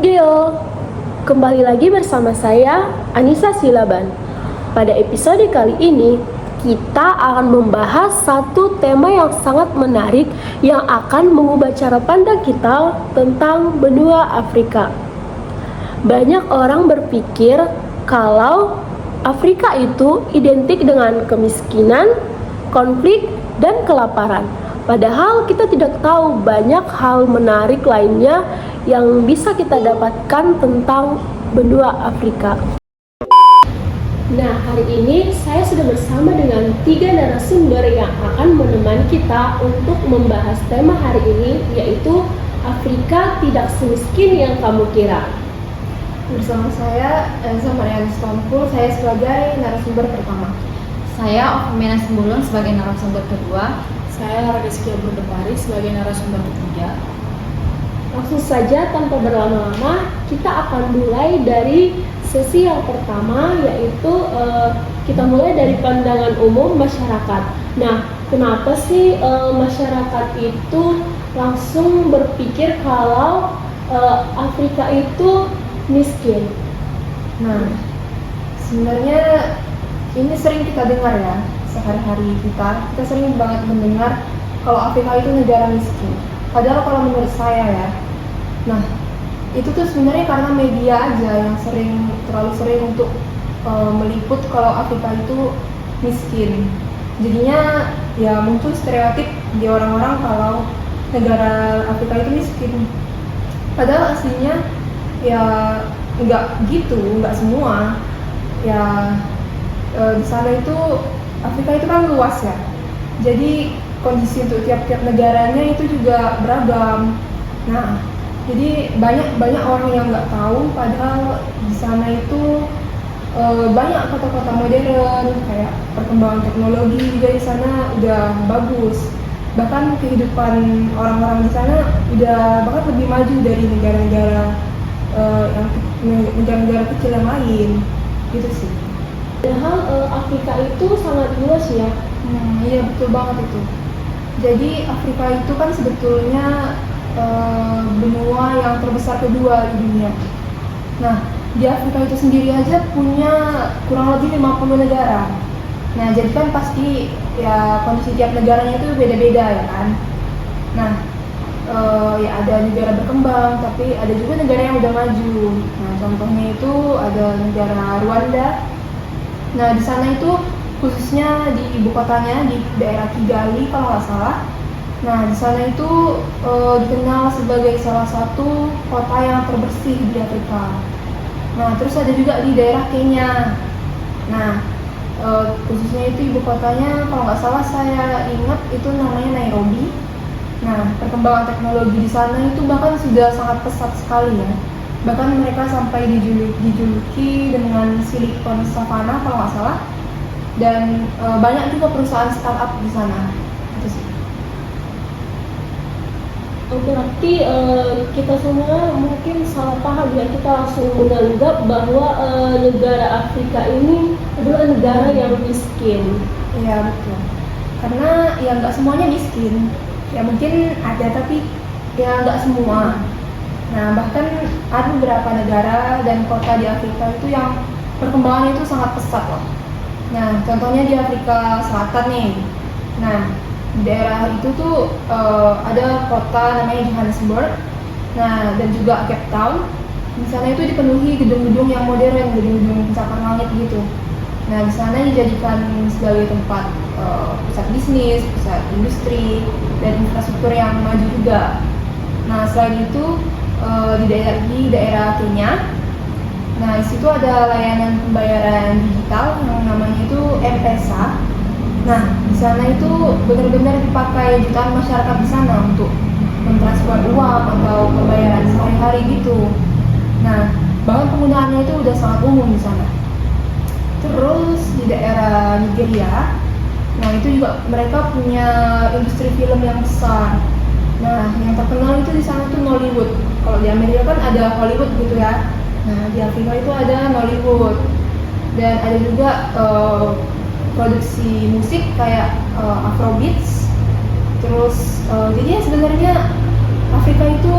Geo, kembali lagi bersama saya Anissa Silaban. Pada episode kali ini kita akan membahas satu tema yang sangat menarik yang akan mengubah cara pandang kita tentang benua Afrika. Banyak orang berpikir kalau Afrika itu identik dengan kemiskinan, konflik, dan kelaparan. Padahal kita tidak tahu banyak hal menarik lainnya yang bisa kita dapatkan tentang benua Afrika. Nah, hari ini saya sudah bersama dengan 3 narasumber yang akan menemani kita untuk membahas tema hari ini, yaitu Afrika tidak semiskin yang kamu kira. Bersama saya, Elsa Mariana Stompul, saya sebagai narasumber pertama. Saya Ofemena Sembulun sebagai narasumber kedua. Saya Rizky Berdepari sebagai narasumber ketiga. Langsung saja tanpa berlama-lama, kita akan mulai dari sesi yang pertama, yaitu kita mulai dari pandangan umum masyarakat. Nah, kenapa sih masyarakat itu langsung berpikir kalau Afrika itu miskin? Nah, sebenarnya ini sering kita dengar ya, sehari-hari kita sering banget mendengar kalau Afrika itu negara miskin. Padahal kalau menurut saya ya, nah itu tuh sebenarnya karena media aja yang terlalu sering untuk meliput kalau Afrika itu miskin. Jadinya ya muncul stereotip di orang-orang kalau negara Afrika itu miskin. Padahal aslinya ya nggak gitu, nggak semua. Ya di sana itu Afrika itu kan luas ya. Jadi kondisi untuk tiap-tiap negaranya itu juga beragam. Nah, jadi banyak orang yang nggak tahu padahal di sana itu banyak kota-kota modern, kayak perkembangan teknologi juga di sana udah bagus. Bahkan kehidupan orang-orang di sana udah bahkan lebih maju dari negara-negara kecil yang lain, gitu sih. Padahal Afrika itu sangat luas ya. Iya betul banget itu. Jadi Afrika itu kan sebetulnya benua yang terbesar kedua di dunia. Nah, di Afrika itu sendiri aja punya kurang lebih 50 negara. Nah, jadi kan pasti ya kondisi tiap negaranya itu beda-beda ya kan. Nah, ya ada negara berkembang, tapi ada juga negara yang udah maju. Nah, contohnya itu ada negara Rwanda. Nah, di sana itu khususnya di ibu kotanya di daerah Kigali kalau nggak salah. Nah, di sana itu dikenal sebagai salah satu kota yang terbersih di Afrika. Nah, terus ada juga di daerah Kenya. Nah, khususnya itu ibu kotanya kalau nggak salah saya ingat itu namanya Nairobi. Nah, perkembangan teknologi di sana itu bahkan sudah sangat pesat sekali ya. Bahkan mereka sampai dijuluki dengan Silicon Savannah kalau nggak salah. Dan banyak juga perusahaan startup di sana. Itu sih. Berarti kita semua mungkin salah paham ya, kita langsung menganggap bahwa negara Afrika ini adalah negara yang miskin. Iya betul. Karena ya nggak semuanya miskin. Ya mungkin ada tapi ya nggak semua. Nah, bahkan ada beberapa negara dan kota di Afrika itu yang perkembangannya itu sangat pesat loh. Nah, contohnya di Afrika Selatan nih. Nah, di daerah itu tuh ada kota namanya Johannesburg. Nah, dan juga Cape Town. Di sana itu dipenuhi gedung-gedung yang modern, gedung-gedung pencakar langit gitu. Nah, di sana dijadikan sebagai tempat pusat bisnis, pusat industri, dan infrastruktur yang maju juga. Nah, selain itu di daerah Kenya, nah di situ ada layanan pembayaran digital yang namanya itu M-Pesa. Nah, di sana itu benar-benar dipakai jutaan masyarakat di sana untuk mentransfer uang atau pembayaran sehari-hari gitu. Nah, bahkan penggunaannya itu udah sangat umum di sana. Terus di daerah Nigeria, nah itu juga mereka punya industri film yang besar. Nah, yang terkenal itu di sana tuh Nollywood. Kalau di Amerika kan ada Hollywood gitu ya. Nah, di Afrika itu ada Nollywood. Dan ada juga produksi musik kayak Afrobeats. Terus jadi ya sebenarnya Afrika itu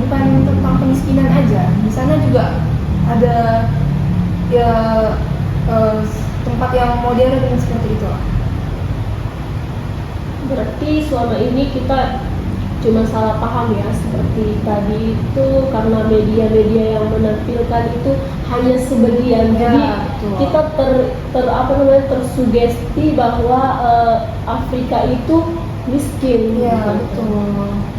bukan tentang kemiskinan aja. Di sana juga ada ya tempat yang modern seperti itu. Berarti selama ini kita cuma salah paham ya, seperti tadi itu karena media-media yang menampilkan itu hanya sebagian. Ya, Jadi betul. kita tersugesti bahwa Afrika itu miskin. Ya, gitu. betul.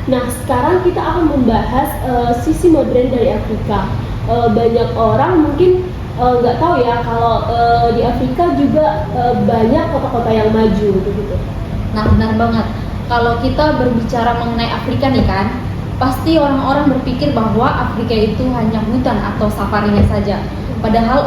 Nah, sekarang kita akan membahas sisi modern dari Afrika. Banyak orang mungkin nggak tahu ya kalau di Afrika juga banyak kota-kota yang maju begitu. Nah, benar banget. Kalau kita berbicara mengenai Afrika nih kan, pasti orang-orang berpikir bahwa Afrika itu hanya hutan atau safarinya saja. Padahal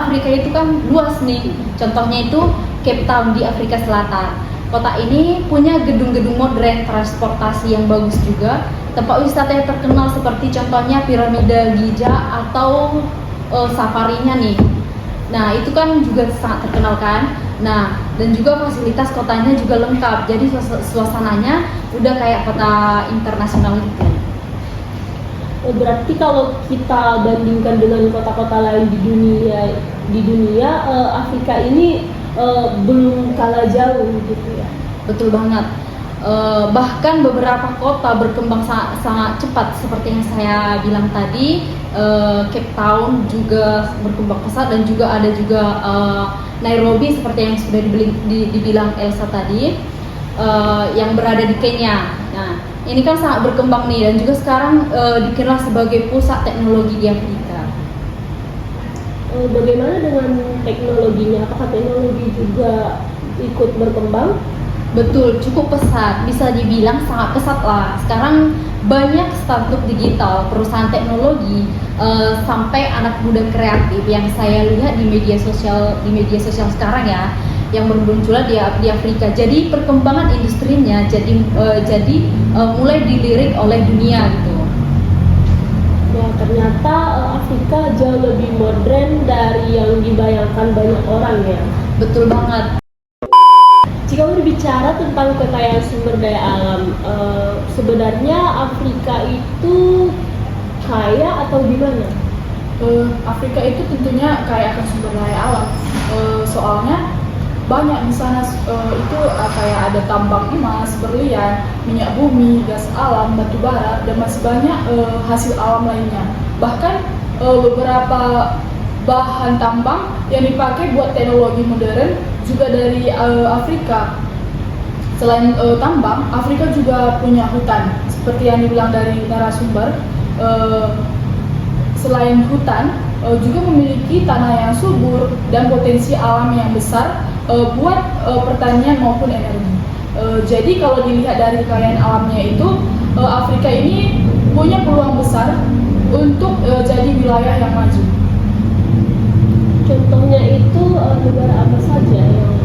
Afrika itu kan luas nih. Contohnya itu Cape Town di Afrika Selatan. Kota ini punya gedung-gedung modern, transportasi yang bagus juga, tempat wisata yang terkenal seperti contohnya piramida Giza atau safarinya nih. Nah, itu kan juga sangat terkenal kan. Nah, dan juga fasilitas kotanya juga lengkap. Jadi suasananya udah kayak kota internasional gitu. Berarti kalau kita bandingkan dengan kota-kota lain di dunia Afrika ini belum kalah jauh gitu ya. Betul banget. Bahkan beberapa kota berkembang sangat cepat seperti yang saya bilang tadi. Cape Town juga berkembang pesat dan juga ada juga Nairobi seperti yang sudah dibilang Elsa tadi, yang berada di Kenya. Nah, ini kan sangat berkembang nih dan juga sekarang dikenal sebagai pusat teknologi di Afrika. Bagaimana dengan teknologinya? Apakah teknologi juga ikut berkembang? Betul, cukup pesat, bisa dibilang sangat pesat lah. Sekarang banyak startup digital, perusahaan teknologi, sampai anak muda kreatif yang saya lihat di media sosial sekarang ya, yang bermunculan di Afrika. Jadi perkembangan industrinya jadi mulai dilirik oleh dunia gitu. Ya, ternyata Afrika jauh lebih modern dari yang dibayangkan banyak orang ya. Betul banget. Jika berbicara tentang kekayaan sumber daya alam, sebenarnya Afrika itu kaya atau gimana? Afrika itu tentunya kaya akan sumber daya alam. Soalnya banyak di sana itu kayak ada tambang emas, berlian, minyak bumi, gas alam, batu bara, dan masih banyak hasil alam lainnya. Bahkan beberapa bahan tambang yang dipakai buat teknologi modern juga dari Afrika. Selain tambang, Afrika juga punya hutan. Seperti yang dibilang dari narasumber, selain hutan, juga memiliki tanah yang subur dan potensi alam yang besar buat pertanian maupun energi. Jadi kalau dilihat dari kekayaan alamnya itu, Afrika ini punya peluang besar untuk jadi wilayah yang maju. Contohnya itu negara apa saja yang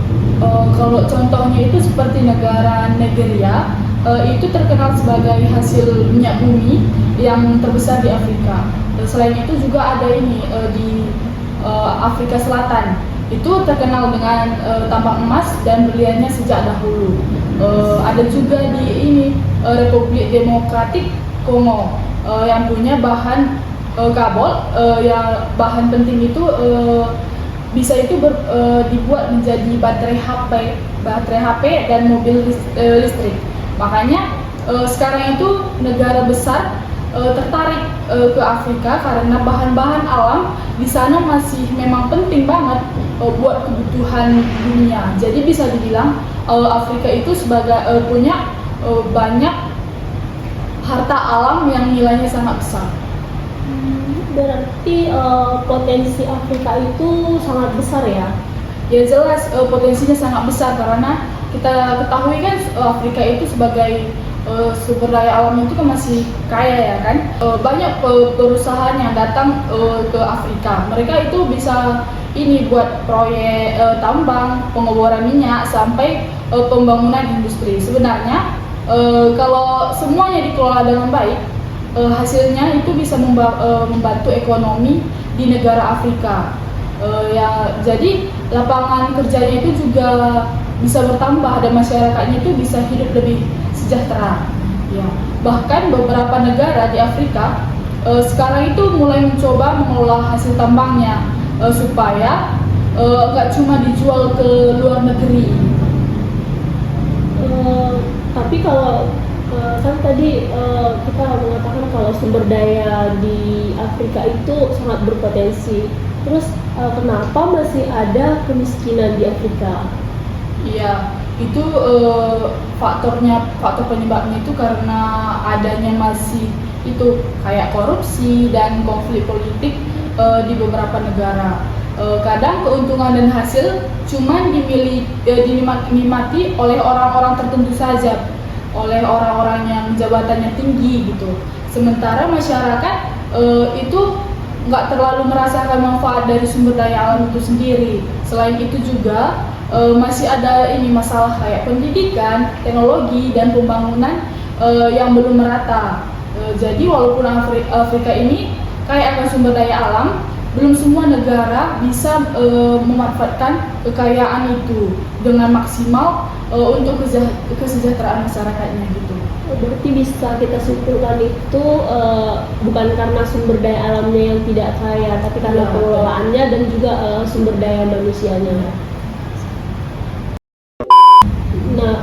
Kalau contohnya itu seperti negara Nigeria, itu terkenal sebagai hasil minyak bumi yang terbesar di Afrika. Selain itu juga ada ini di Afrika Selatan, itu terkenal dengan tambang emas dan berliannya sejak dahulu. Ada juga di ini Republik Demokratik Kongo yang punya bahan kabel, yang bahan penting itu bisa itu dibuat menjadi baterai HP dan mobil listrik. Makanya sekarang itu negara besar tertarik ke Afrika karena bahan-bahan alam di sana masih memang penting banget buat kebutuhan dunia. Jadi bisa dibilang Afrika itu sebagai punya banyak harta alam yang nilainya sangat besar. berarti potensi Afrika itu sangat besar ya? Ya jelas potensinya sangat besar karena kita ketahui kan Afrika itu sebagai sumber daya alam itu kan masih kaya ya kan. Banyak perusahaan yang datang ke Afrika. Mereka itu bisa ini buat proyek tambang, pengeboran minyak sampai pembangunan industri. Sebenarnya kalau semuanya dikelola dengan baik, hasilnya itu bisa membantu ekonomi di negara Afrika. Ya jadi lapangan kerjanya itu juga bisa bertambah dan masyarakatnya itu bisa hidup lebih sejahtera. Ya, bahkan beberapa negara di Afrika sekarang itu mulai mencoba mengelola hasil tambangnya supaya nggak cuma dijual ke luar negeri. Tapi kalau kan tadi kita mengatakan kalau sumber daya di Afrika itu sangat berpotensi. Terus kenapa masih ada kemiskinan di Afrika? Iya, itu faktor penyebabnya itu karena adanya masih itu kayak korupsi dan konflik politik di beberapa negara. Kadang keuntungan dan hasil cuma dinikmati oleh orang-orang tertentu saja, oleh orang-orang yang jabatannya tinggi gitu. Sementara masyarakat itu nggak terlalu merasakan manfaat dari sumber daya alam itu sendiri. Selain itu juga masih ada ini masalah kayak pendidikan, teknologi dan pembangunan yang belum merata. Jadi walaupun Afrika ini kaya akan sumber daya alam, belum semua negara bisa memanfaatkan kekayaan itu dengan maksimal untuk kesejahteraan masyarakatnya gitu. Berarti bisa kita simpulkan itu bukan karena sumber daya alamnya yang tidak kaya, tapi karena pengelolaannya dan juga sumber daya manusianya. Nah,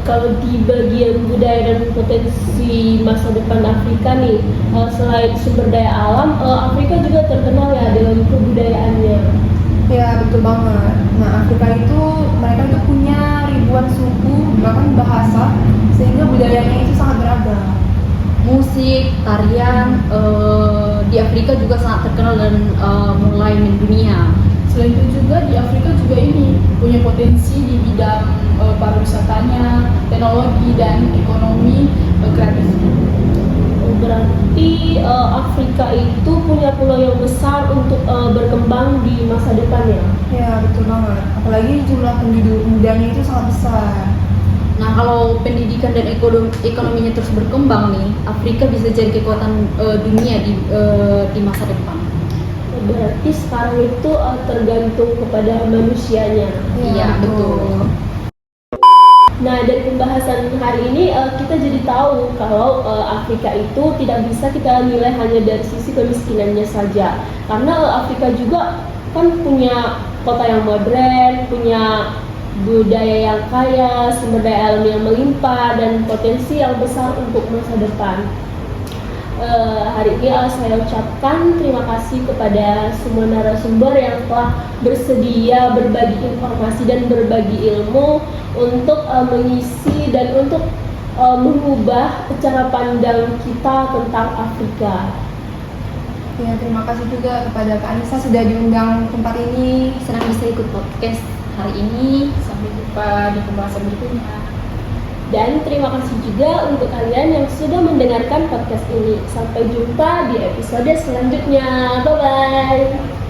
kalau di bagian budaya dan potensi masa depan Afrika nih, selain sumber daya alam, Afrika juga terkenal ya dengan kebudayaannya. Ya betul banget. Nah Afrika itu mereka itu punya ribuan suku bahkan bahasa sehingga budayanya itu sangat beragam. Musik, tarian di Afrika juga sangat terkenal dan mulai mendunia. Selain itu juga di Afrika juga ini punya potensi di bidang pariwisatanya, teknologi dan ekonomi kreatif. Berarti Afrika itu punya peluang yang besar untuk berkembang di masa depan ya? Ya betul banget. Apalagi jumlah penduduk mudanya itu sangat besar. Nah, kalau pendidikan dan ekonominya terus berkembang nih, Afrika bisa jadi kekuatan dunia di masa depan. Berarti sekarang itu tergantung kepada manusianya. Iya, betul. Nah, dari pembahasan hari ini kita jadi tahu kalau Afrika itu tidak bisa kita nilai hanya dari sisi kemiskinannya saja. Karena Afrika juga kan punya kota yang modern, punya budaya yang kaya, sumber daya alam yang melimpah, dan potensi yang besar untuk masa depan. Hari ini saya ucapkan terima kasih kepada semua narasumber yang telah bersedia berbagi informasi dan berbagi ilmu untuk mengisi dan untuk mengubah cara pandang kita tentang Afrika. Ya terima kasih juga kepada Kak Anissa sudah diundang tempat ini. Senang bisa ikut podcast hari ini. Sampai jumpa di pembahasan berikutnya. Dan terima kasih juga untuk kalian yang sudah mendengarkan podcast ini. Sampai jumpa di episode selanjutnya. Bye-bye.